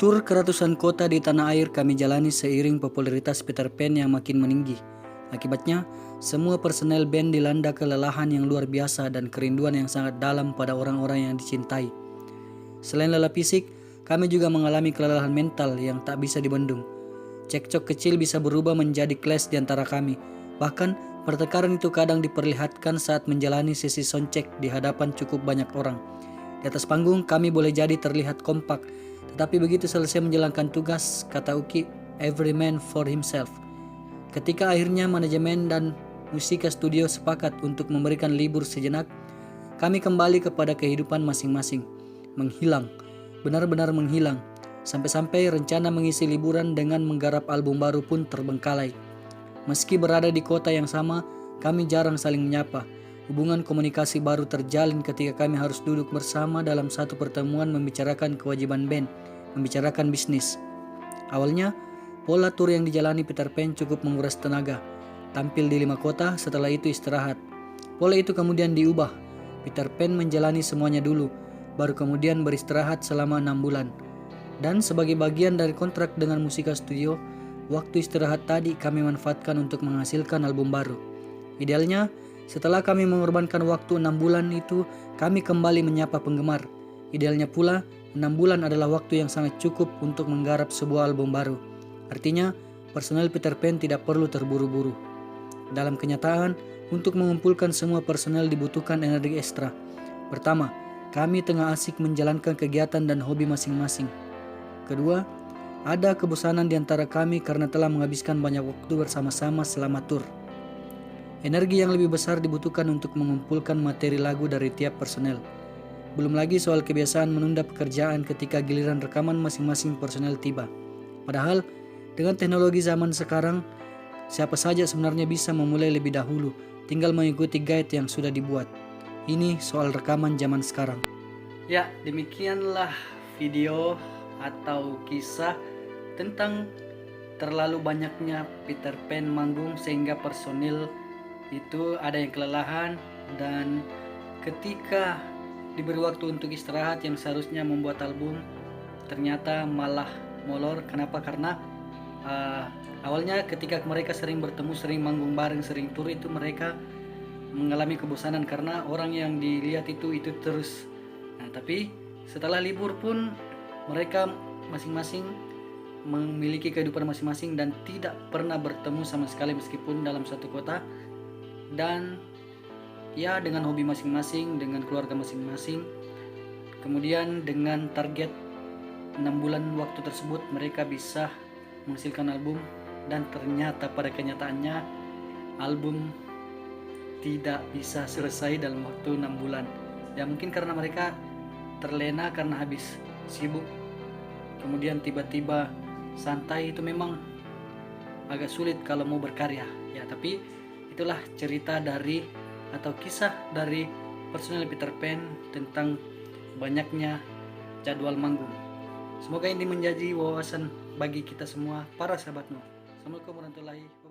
Tur ke ratusan kota di tanah air kami jalani seiring popularitas Peter Pan yang makin meninggi. Akibatnya, semua personel band dilanda kelelahan yang luar biasa dan kerinduan yang sangat dalam pada orang-orang yang dicintai. Selain lelah fisik, kami juga mengalami kelelahan mental yang tak bisa dibendung. Cekcok kecil bisa berubah menjadi clash di antara kami. Bahkan, pertengkaran itu kadang diperlihatkan saat menjalani sesi soundcheck di hadapan cukup banyak orang. Di atas panggung, kami boleh jadi terlihat kompak, tetapi begitu selesai menjalankan tugas, kata Uki, every man for himself. Ketika akhirnya manajemen dan musika studio sepakat untuk memberikan libur sejenak, kami kembali kepada kehidupan masing-masing. Menghilang, benar-benar menghilang. Sampai-sampai rencana mengisi liburan dengan menggarap album baru pun terbengkalai. Meski berada di kota yang sama, kami jarang saling menyapa. Hubungan komunikasi baru terjalin ketika kami harus duduk bersama dalam satu pertemuan membicarakan kewajiban band, membicarakan bisnis. Awalnya, pola tur yang dijalani Peter Pan cukup menguras tenaga. Tampil di 5 kota, setelah itu istirahat. Pola itu kemudian diubah. Peter Pan menjalani semuanya dulu, baru kemudian beristirahat selama 6 bulan. Dan sebagai bagian dari kontrak dengan musika studio, waktu istirahat tadi kami manfaatkan untuk menghasilkan album baru. Idealnya, setelah kami mengorbankan waktu 6 bulan itu, kami kembali menyapa penggemar. Idealnya pula, 6 bulan adalah waktu yang sangat cukup untuk menggarap sebuah album baru. Artinya, personel Peter Pan tidak perlu terburu-buru. Dalam kenyataan, untuk mengumpulkan semua personel dibutuhkan energi ekstra. Pertama, kami tengah asik menjalankan kegiatan dan hobi masing-masing. Kedua, ada kebosanan di antara kami karena telah menghabiskan banyak waktu bersama-sama selama tur. Energi yang lebih besar dibutuhkan untuk mengumpulkan materi lagu dari tiap personel. Belum lagi soal kebiasaan menunda pekerjaan ketika giliran rekaman masing-masing personel tiba. Padahal, dengan teknologi zaman sekarang, siapa saja sebenarnya bisa memulai lebih dahulu, tinggal mengikuti guide yang sudah dibuat. Ini soal rekaman zaman sekarang. Ya, demikianlah video atau kisah tentang terlalu banyaknya Peter Pan manggung sehingga personil itu ada yang kelelahan, dan ketika diberi waktu untuk istirahat yang seharusnya membuat album, ternyata malah molor. Kenapa? Karena awalnya ketika mereka sering bertemu, sering manggung bareng, sering tur, itu mereka mengalami kebosanan karena orang yang dilihat itu terus. Nah, tapi setelah libur pun mereka masing-masing memiliki kehidupan masing-masing dan tidak pernah bertemu sama sekali meskipun dalam satu kota. Dan ya, dengan hobi masing-masing, dengan keluarga masing-masing. Kemudian dengan target 6 bulan waktu tersebut mereka bisa menghasilkan album, dan ternyata pada kenyataannya album tidak bisa selesai dalam waktu 6 bulan. Ya mungkin karena mereka terlena karena habis sibuk, kemudian tiba-tiba santai, itu memang agak sulit kalau mau berkarya. Ya, tapi itulah cerita dari atau kisah dari personel Peter Pan tentang banyaknya jadwal manggung. Semoga ini menjadi wawasan bagi kita semua para sahabat Nuh. Assalamualaikum warahmatullahi wabarakatuh.